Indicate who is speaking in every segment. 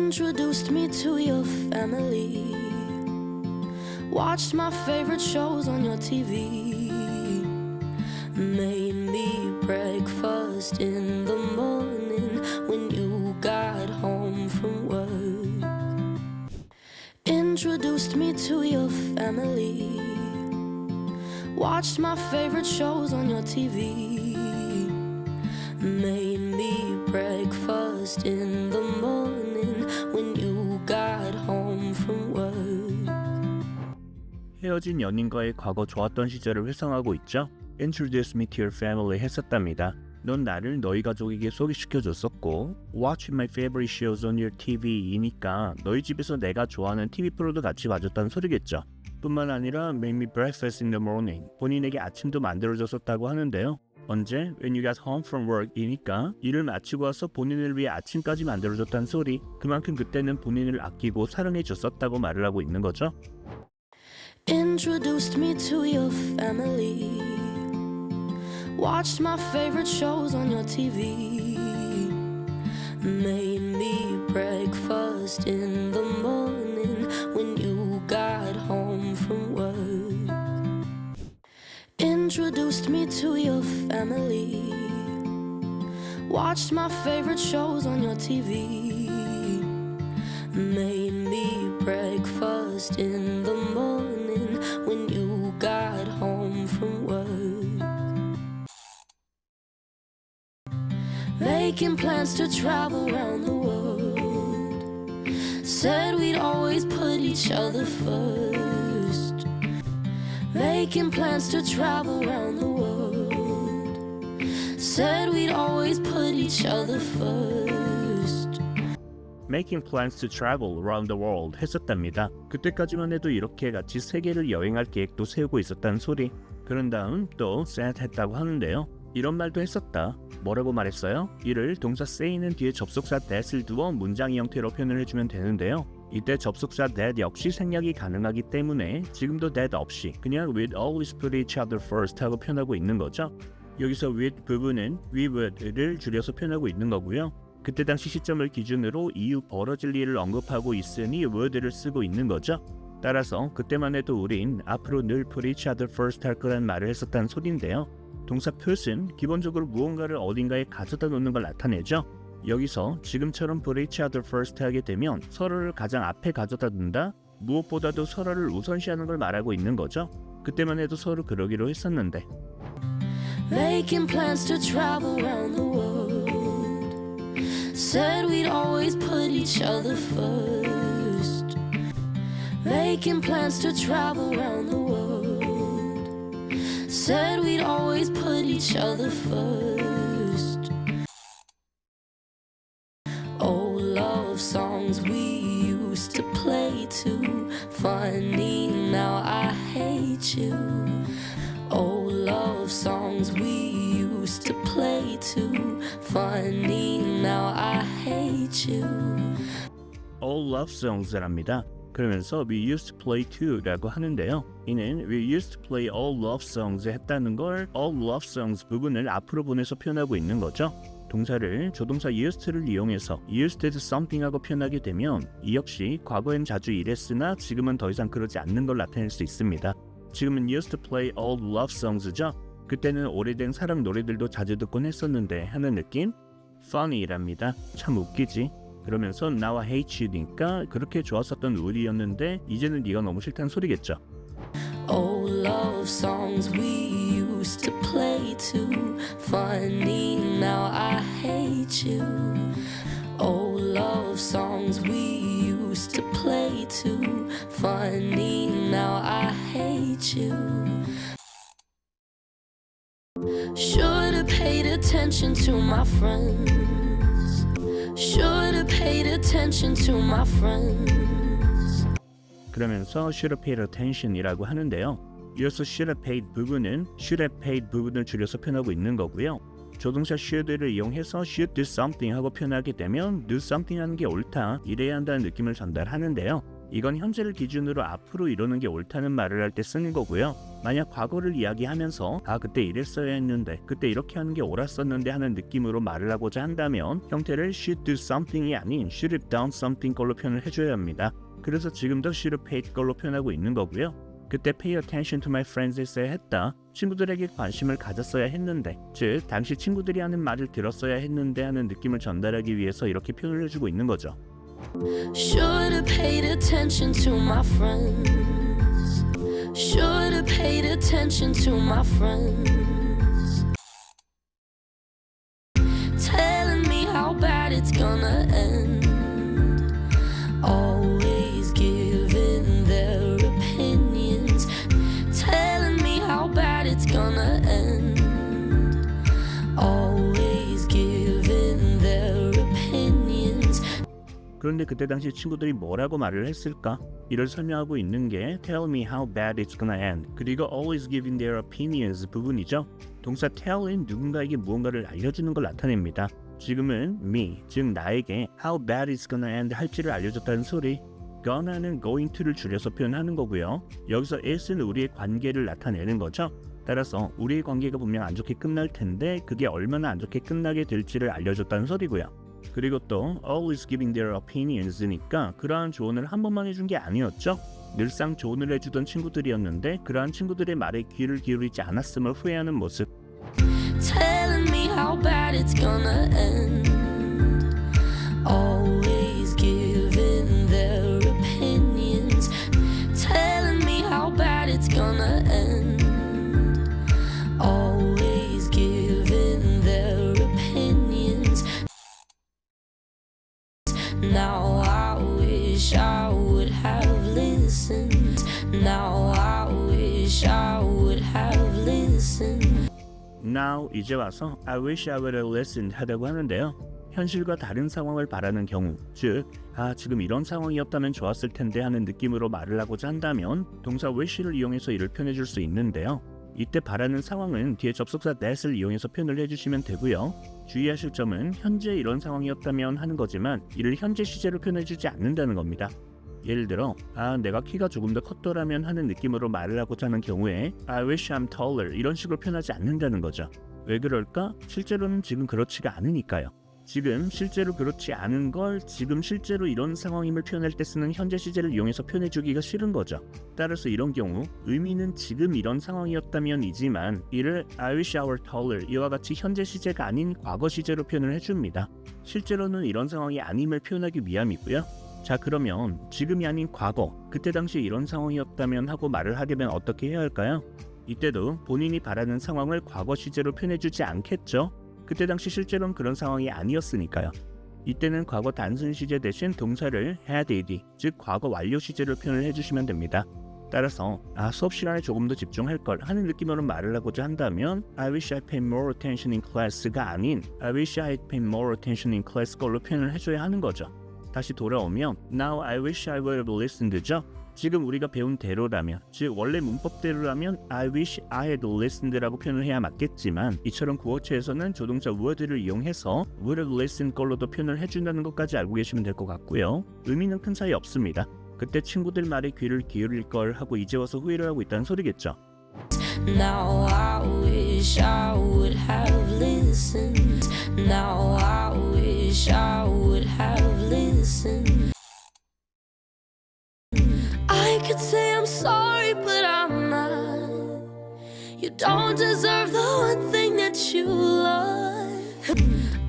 Speaker 1: Introduced me to your family. Watched my favorite shows on your TV. Made me breakfast in the morning when you got home from work. Introduced me to your family. Watched my favorite shows on your TV. Made me breakfast in the morning when you got home from work.
Speaker 2: 헤어진 연인과의 과거 좋았던 시절을 회상하고 있죠. Introduce me to your family 했었답니다. 넌 나를 너희 가족에게 소개시켜줬었고 Watch my favorite shows on your TV이니까 너희 집에서 내가 좋아하는 TV 프로도 같이 봐줬다는 소리겠죠. 뿐만 아니라 Make me breakfast in the morning 본인에게 아침도 만들어줬었다고 하는데요. 언제? When you got home from work 이니까 일을 마치고 와서 본인을 위해 아침까지 만들어줬다는 소리. 그만큼 그때는 본인을 아끼고 사랑해줬었다고 말을 하고 있는 거죠.
Speaker 1: Introduced me to your family. Watched my favorite shows on your TV. Made me breakfast in the morning when you got home from work. Introduced me to your family. Watched my favorite shows on your TV. Made me breakfast in the morning when you got home from work. Making plans to travel around the world. Said we'd always put each other first. Making plans to travel around the world. Said we'd always put each other first.
Speaker 2: Making plans to travel around the world 했었답니다. 그때까지만 해도 이렇게 같이 세계를 여행할 계획도 세우고 있었다는 소리. 그런 다음 또 said 했다고 하는데요. 이런 말도 했었다. 뭐라고 말했어요? 이를 동사 say는 뒤에 접속사 that을 두어 문장의 형태로 표현을 해주면 되는데요. 이때 접속사 that 역시 생략이 가능하기 때문에 지금도 that 없이 그냥 we'd always put each other first 하고 표현하고 있는 거죠. 여기서 with 부분은 we would를 줄여서 표현하고 있는 거고요. 그때 당시 시점을 기준으로 이후 벌어질 일을 언급하고 있으니 would를 쓰고 있는 거죠. 따라서 그때만 해도 우린 앞으로 늘 put each other first 할 거란 말을 했었다는 소리인데요. 동사 put은 기본적으로 무언가를 어딘가에 가져다 놓는 걸 나타내죠. 여기서 지금처럼 put each other first 하게 되면 서로를 가장 앞에 가져다 둔다, 무엇보다도 서로를 우선시하는 걸 말하고 있는 거죠. 그때만 해도 서로 그러기로 했었는데.
Speaker 1: Making plans to travel around the world. Said we'd always put each other first. Making plans to travel around the world. Said we'd always put each other first. Old love songs we used to play too. Funny, now I hate you. Old love songs we used to play too. Funny, now I hate you.
Speaker 2: All love songs랍니다. 그러면서 we used to play too라고 하는데요. 이는 we used to play all love songs 했다는 걸 all love songs 부분을 앞으로 보내서 표현하고 있는 거죠. 동사를 조동사 used를 이용해서 used to something 하고 표현하게 되면 이 역시 과거엔 자주 이랬으나 지금은 더 이상 그러지 않는 걸 나타낼 수 있습니다. 지금은 used to play all love songs죠. 그때는 오래된 사랑 노래들도 자주 듣곤 했었는데 하는 느낌? funny랍니다. 참 웃기지. 그러면서 now I hate you니까 그렇게 좋았었던 우리였는데 이제는 네가 너무 싫다는 소리겠죠.
Speaker 1: Old love songs we used to play too. Funny, now I hate you. Old love songs we used to play too. Funny, now I hate you. Should've paid attention to my friends. Should've paid attention to my friends.
Speaker 2: 그러면서 should have paid attention이라고 하는데요. 이어서 should have paid 부분은 should have paid 부분을 줄여서 표현하고 있는 거고요. 조동사 should를 이용해서 should do something 하고 표현하게 되면 do something 하는 게 옳다, 이래야 한다는 느낌을 전달하는데요. 이건 현재를 기준으로 앞으로 이루는 게 옳다는 말을 할 때 쓰는 거고요. 만약 과거를 이야기하면서 그때 이랬어야 했는데 그때 이렇게 하는 게 옳았었는데 하는 느낌으로 말을 하고자 한다면 형태를 should do something이 아닌 should have done something 걸로 표현을 해줘야 합니다. 그래서 지금도 should have paid 걸로 표현하고 있는 거고요. 그때 pay attention to my friends 했어야 했다. 친구들에게 관심을 가졌어야 했는데, 즉 당시 친구들이 하는 말을 들었어야 했는데 하는 느낌을 전달하기 위해서 이렇게 표현을 해주고 있는 거죠.
Speaker 1: Should have paid attention to my friends. Should have paid attention to my friends. Telling me how bad it's gonna end. Always giving their opinions. Telling me how bad it's gonna end. Always giving their opinions.
Speaker 2: 그런데 그때 당시 친구들이 뭐라고 말을 했을까? 이를 설명하고 있는 게 tell me how bad it's gonna end 그리고 always giving their opinions 부분이죠. 동사 tell은 누군가에게 무언가를 알려주는 걸 나타냅니다. 지금은 me, 즉 나에게 how bad it's gonna end 할지를 알려줬다는 소리. gonna는 going to를 줄여서 표현하는 거고요. 여기서 is는 우리의 관계를 나타내는 거죠. 따라서 우리의 관계가 분명 안 좋게 끝날 텐데 그게 얼마나 안 좋게 끝나게 될지를 알려줬다는 소리고요. 그리고 또 always giving their opinions니까 그러한 조언을 한 번만 해준 게 아니었죠. 늘상 조언을 해주던 친구들이었는데 그러한 친구들의 말에 귀를 기울이지 않았음을 후회하는 모습.
Speaker 1: Telling me how bad it's gonna end. Always giving their opinions. Telling me how bad it's gonna end. Always giving their opinions. Now I wish I would have listened. Now I wish I would have listened.
Speaker 2: Now 이제 와서 I wish I would have listened 하다고 하는데요. 현실과 다른 상황을 바라는 경우, 즉 지금 이런 상황이었다면 좋았을 텐데 하는 느낌으로 말을 하고자 한다면 동사 wish를 이용해서 이를 표현해줄 수 있는데요. 이때 바라는 상황은 뒤에 접속사 that을 이용해서 표현을 해주시면 되고요. 주의하실 점은 현재 이런 상황이었다면 하는 거지만 이를 현재 시제로 표현해주지 않는다는 겁니다. 예를 들어 내가 키가 조금 더 컸더라면 하는 느낌으로 말을 하고자 하는 경우에 I wish I'm taller 이런 식으로 표현하지 않는다는 거죠. 왜 그럴까? 실제로는 지금 그렇지가 않으니까요. 지금 실제로 그렇지 않은 걸 지금 실제로 이런 상황임을 표현할 때 쓰는 현재 시제를 이용해서 표현해주기가 싫은 거죠. 따라서 이런 경우 의미는 지금 이런 상황이었다면이지만 이를 I wish I were taller 이와 같이 현재 시제가 아닌 과거 시제로 표현을 해줍니다. 실제로는 이런 상황이 아님을 표현하기 위함이고요. 자, 그러면 지금이 아닌 과거, 그때 당시 이런 상황이었다면 하고 말을 하게 되면 어떻게 해야 할까요? 이때도 본인이 바라는 상황을 과거 시제로 표현해주지 않겠죠? 그때 당시 실제로는 그런 상황이 아니었으니까요. 이때는 과거 단순 시제 대신 동사를 had ed, 즉 과거 완료 시제로 표현을 해주시면 됩니다. 따라서 수업 시간에 조금 더 집중할 걸 하는 느낌으로 말을 하고자 한다면 I wish I paid more attention in class가 아닌 I wish I had paid more attention in class 걸로 표현을 해줘야 하는 거죠. 다시 돌아오면 Now I wish I would have listened죠. 지금 우리가 배운 대로라면, 즉 원래 문법대로라면 I wish I had listened라고 표현을 해야 맞겠지만 이처럼 구어체에서는 조동사 would를 이용해서 would have listened 걸로도 표현을 해준다는 것까지 알고 계시면 될 것 같고요. 의미는 큰 차이 없습니다. 그때 친구들 말에 귀를 기울일 걸 하고 이제 와서 후회를 하고 있다는 소리겠죠.
Speaker 1: Now I wish I would have listened. Now I wish I would have listened. I could say I'm sorry, but I'm not. You don't deserve the one thing that you love.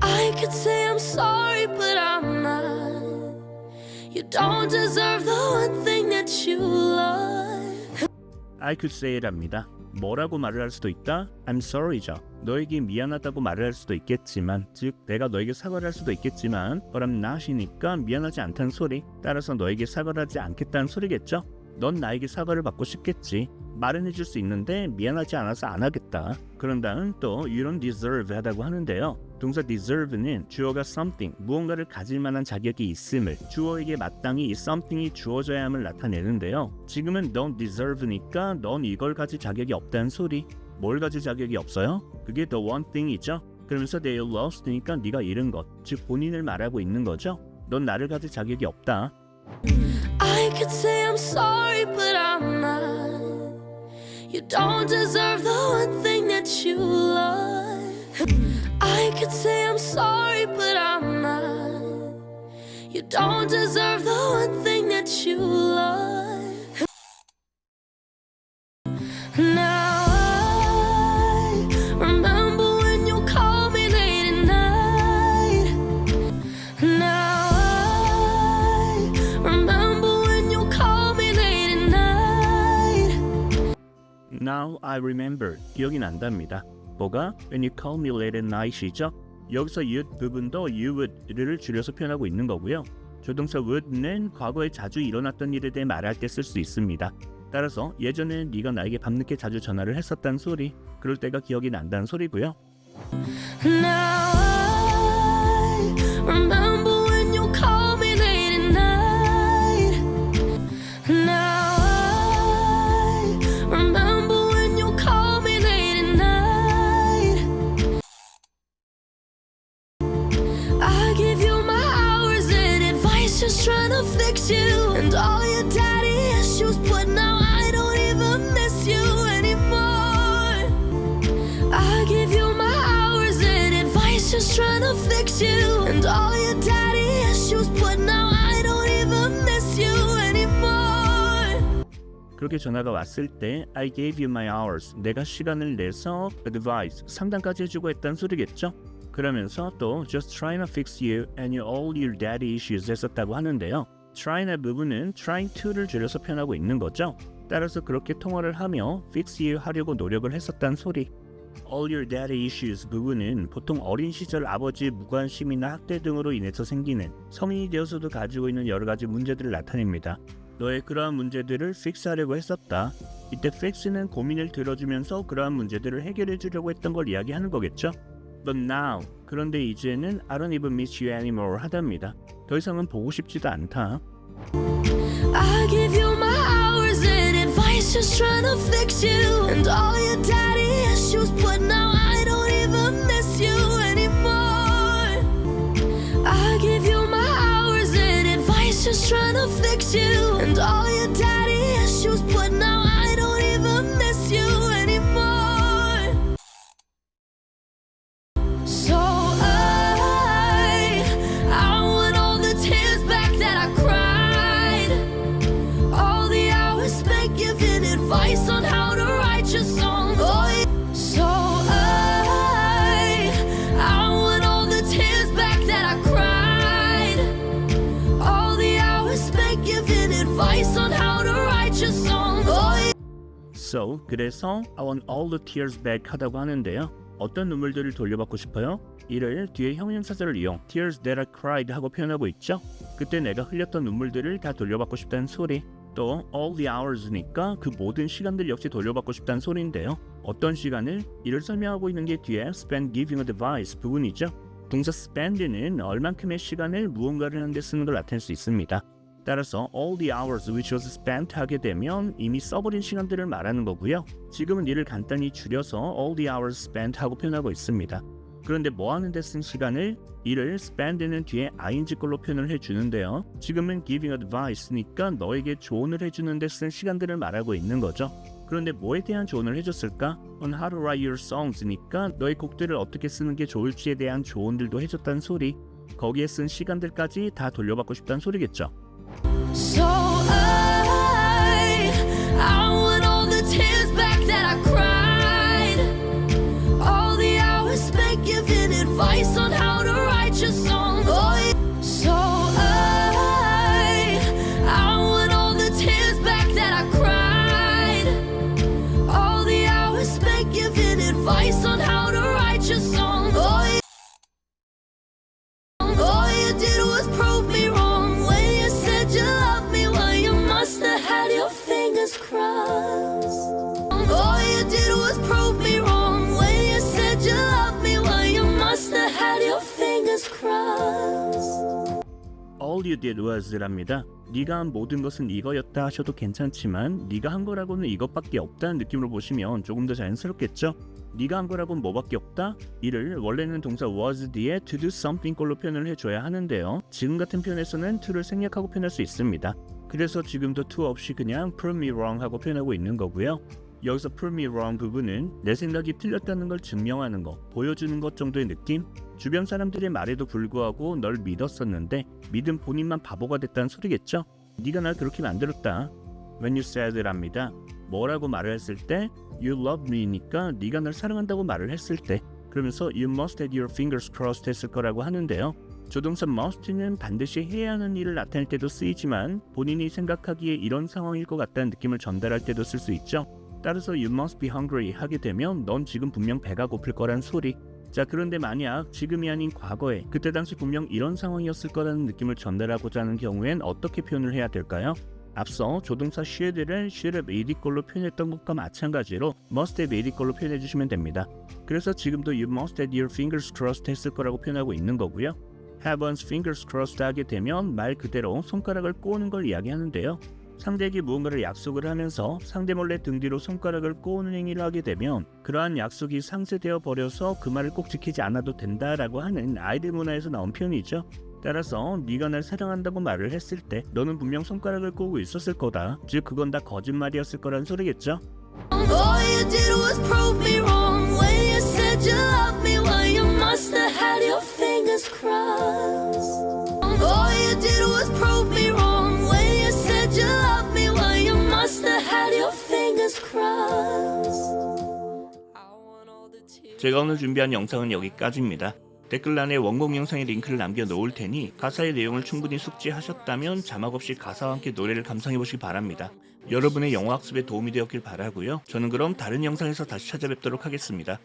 Speaker 1: I could say I'm sorry, but I'm not. You don't deserve the one thing that you love.
Speaker 2: I could say it랍니다. 뭐라고 말을 할 수도 있다? I'm sorry죠. 너에게 미안하다고 말을 할 수도 있겠지만, 즉 내가 너에게 사과를 할 수도 있겠지만 but I'm not이니까 미안하지 않다는 소리. 따라서 너에게 사과를 하지 않겠다는 소리겠죠? 넌 나에게 사과를 받고 싶겠지. 말은 해줄 수 있는데 미안하지 않아서 안 하겠다. 그런 다음 또 you don't deserve 하다고 하는데요. 동사 deserve는 주어가 something, 무언가를 가질 만한 자격이 있음을, 주어에게 마땅히 이 something이 주어져야 함을 나타내는데요. 지금은 don't deserve니까 넌 이걸 가질 자격이 없다는 소리. 뭘 가질 자격이 없어요? 그게 the one thing이죠. 그러면서 they lost니까 네가 잃은 것, 즉 본인을 말하고 있는 거죠. 넌 나를 가질 자격이 없다.
Speaker 1: I could say I'm sorry, but I'm not. You don't deserve the one thing that you love. I could say I'm sorry, but I'm not. You don't deserve the one thing that you love. Now I remember when you called me late at night. Now I remember when you called me late at night.
Speaker 2: Now I remember. 기억이 난답니다. 뭐가? When you call me late at night이죠? 여기서 you 부분도 you would를 줄여서 표현하고 있는 거고요. 조동사 would는 과거에 자주 일어났던 일에 대해 말할 때 쓸 수 있습니다. 따라서 예전에 네가 나에게 밤늦게 자주 전화를 했었단 소리, 그럴 때가 기억이 난다는 소리고요.
Speaker 1: Now I remember when you called me late at night. Now I remember when you called me late at night. I give you my hours and advice, just trying to fix you and all your daddy issues, but now I don't even miss you anymore. I give you my hours and advice, just trying to fix you and all your daddy issues, but now I don't even miss you anymore.
Speaker 2: 그렇게 전화가 왔을 때 I gave you my hours, 내가 시간을 내서 advice, 상담까지 해주고 했단 소리겠죠? 그러면서 또 just trying to fix you and all your daddy issues 했었다고 하는데요. trying의 부분은 trying to를 줄여서 표현하고 있는 거죠. 따라서 그렇게 통화를 하며 fix you 하려고 노력을 했었단 소리. all your daddy issues 부분은 보통 어린 시절 아버지의 무관심이나 학대 등으로 인해서 생기는 성인이 되어서도 가지고 있는 여러 가지 문제들을 나타냅니다. 너의 그러한 문제들을 픽스하려고 했었다. 이때 fix는 고민을 들어주면서 그러한 문제들을 해결해 주려고 했던 걸 이야기하는 거겠죠. But now, 그런데 이제는 I don't even miss you anymore 하답니다. 더 이상은 보고 싶지도 않다.
Speaker 1: I give you my hours and advice, just trying to fix you and all your daddy issues, but now I don't even miss you anymore. I give you my hours and advice, just trying to fix you and all your daddy issues, but now I don't even miss you anymore. So I want all the tears back that I cried, all the hours spent giving advice on how to write your songs. So I want all the tears back that I cried, all the hours spent giving advice on how to write your songs.
Speaker 2: So, 그래서 I want all the tears back 하다고 하는데요. 어떤 눈물들을 돌려받고 싶어요? 이를 뒤에 형용사절을 이용 tears that I cried 하고 표현하고 있죠. 그때 내가 흘렸던 눈물들을 다 돌려받고 싶다는 소리. 또 all the hours니까 그 모든 시간들 역시 돌려받고 싶다는 소리인데요. 어떤 시간을? 이를 설명하고 있는 게 뒤에 spend giving advice 부분이죠. 동사 spend는 얼만큼의 시간을 무언가를 하는 데 쓰는 걸 나타낼 수 있습니다. 따라서 all the hours which was spent 하게 되면 이미 써버린 시간들을 말하는 거고요. 지금은 이를 간단히 줄여서 all the hours spent 하고 표현하고 있습니다. 그런데 뭐 하는 데 쓴 시간을? 이를 spend는 뒤에 ing 걸로 표현을 해주는데요. 지금은 giving advice니까 너에게 조언을 해주는 데 쓴 시간들을 말하고 있는 거죠. 그런데 뭐에 대한 조언을 해줬을까? On how to write your songs니까 너의 곡들을 어떻게 쓰는 게 좋을지에 대한 조언들도 해줬다는 소리. 거기에 쓴 시간들까지 다 돌려받고 싶다는 소리겠죠.
Speaker 1: So I want all the tears back that I cried, all the hours spent giving advice on how to write your songs. So I want all the tears back that I cried, all the hours spent giving advice on how to write your songs. All you did was prove me wrong when you said you loved me. Well, you must have had your fingers crossed. All you did was prove me wrong when you said you loved me. Well, you must have had your fingers crossed.
Speaker 2: All you did was랍니다. 네가 한 모든 것은 이거였다 하셔도 괜찮지만 네가 한 거라고는 이것밖에 없다는 느낌으로 보시면 조금 더 자연스럽겠죠? 네가 한 거라고는 뭐밖에 없다? 이를 원래는 동사 was 뒤에 to do something 걸로 표현을 해줘야 하는데요. 지금 같은 표현에서는 to를 생략하고 표현할 수 있습니다. 그래서 지금도 to 없이 그냥 prove me wrong 하고 표현하고 있는 거고요. 여기서 prove me wrong 부분은 내 생각이 틀렸다는 걸 증명하는 거, 보여주는 것 정도의 느낌? 주변 사람들의 말에도 불구하고 널 믿었었는데 믿은 본인만 바보가 됐다는 소리겠죠? 네가 날 그렇게 만들었다. When you said랍니다. 뭐라고 말을 했을 때 You love me니까 네가 날 사랑한다고 말을 했을 때 그러면서 You must have your fingers crossed 했을 거라고 하는데요. 조동사 must는 반드시 해야 하는 일을 나타낼 때도 쓰이지만 본인이 생각하기에 이런 상황일 것 같다는 느낌을 전달할 때도 쓸 수 있죠. 따라서 You must be hungry 하게 되면 넌 지금 분명 배가 고플 거란 소리. 자, 그런데 만약 지금이 아닌 과거에 그때 당시 분명 이런 상황이었을 거라는 느낌을 전달하고자 하는 경우엔 어떻게 표현을 해야 될까요? 앞서 조동사 should를 should have made it 걸로 표현했던 것과 마찬가지로 must have made it 걸로 표현해 주시면 됩니다. 그래서 지금도 You must have your fingers crossed 했을 거라고 표현하고 있는 거고요. have one's fingers crossed 하게 되면 말 그대로 손가락을 꼬는 걸 이야기하는데요. 상대에게 무언가를 약속을 하면서 상대 몰래 등 뒤로 손가락을 꼬는 행위를 하게 되면 그러한 약속이 상쇄되어 버려서 그 말을 꼭 지키지 않아도 된다라고 하는 아이들 문화에서 나온 표현이죠. 따라서 네가 날 사랑한다고 말을 했을 때 너는 분명 손가락을 꼬고 있었을 거다. 즉 그건 다 거짓말이었을 거란 소리겠죠.
Speaker 1: All you did was prove me wrong when you said you loved me. Well, you must have had your fingers crossed. All you did was prove me wrong when you said you loved me. Well, you must have had your fingers crossed.
Speaker 2: 제가 오늘 준비한 영상은 여기까지입니다. 댓글란에 원곡 영상의 링크를 남겨놓을 테니 가사의 내용을 충분히 숙지하셨다면 자막 없이 가사와 함께 노래를 감상해보시기 바랍니다. 여러분의 영어 학습에 도움이 되었길 바라고요. 저는 그럼 다른 영상에서 다시 찾아뵙도록 하겠습니다.